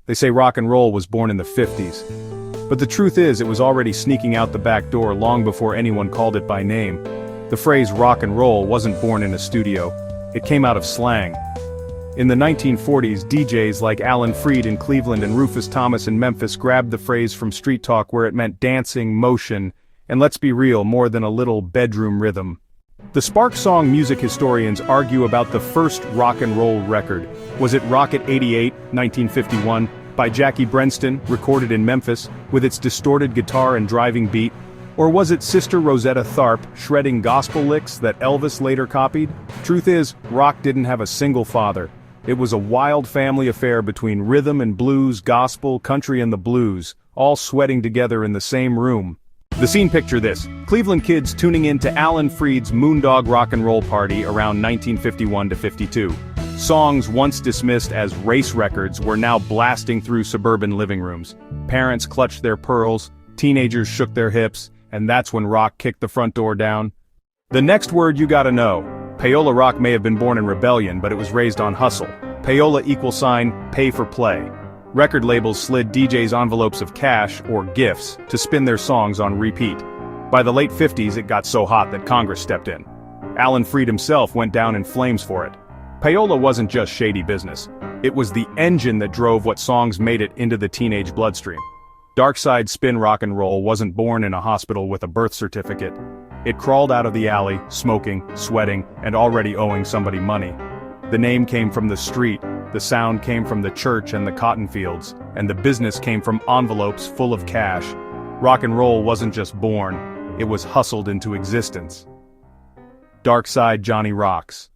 They say rock and roll was born in the 50s. But the truth is it was already sneaking out the back door long before anyone called it by name. The phrase rock and roll wasn't born in a studio. It came out of slang. In the 1940s, DJs like Alan Freed in Cleveland and Rufus Thomas in Memphis grabbed the phrase from street talk where it meant dancing, motion, and let's be real, more than a little bedroom rhythm. The spark song music historians argue about the first rock and roll record. Was it Rocket 88, 1951, by Jackie Brenston, recorded in Memphis, with its distorted guitar and driving beat? Or was it Sister Rosetta Tharpe shredding gospel licks that Elvis later copied? Truth is, rock didn't have a single father. It was a wild family affair between rhythm and blues, gospel, country and the blues, all sweating together in the same room. The scene: picture this: Cleveland kids tuning in to Alan Freed's Moondog Rock and Roll Party around 1951 to 52. Songs once dismissed as race records were now blasting through suburban living rooms. Parents clutched their pearls, teenagers shook their hips, and that's when rock kicked the front door down. The next word you gotta know: Payola rock may have been born in rebellion, but it was raised on hustle. Payola = pay for play. Record labels slid DJs envelopes of cash, or gifts, to spin their songs on repeat. By the late 50s it got so hot that Congress stepped in. Alan Freed himself went down in flames for it. Payola wasn't just shady business. It was the engine that drove what songs made it into the teenage bloodstream. Darkside spin rock and roll wasn't born in a hospital with a birth certificate. It crawled out of the alley, smoking, sweating, and already owing somebody money. The name came from the street, the sound came from the church and the cotton fields, and the business came from envelopes full of cash. Rock and roll wasn't just born, it was hustled into existence. Darkside Johnny rocks.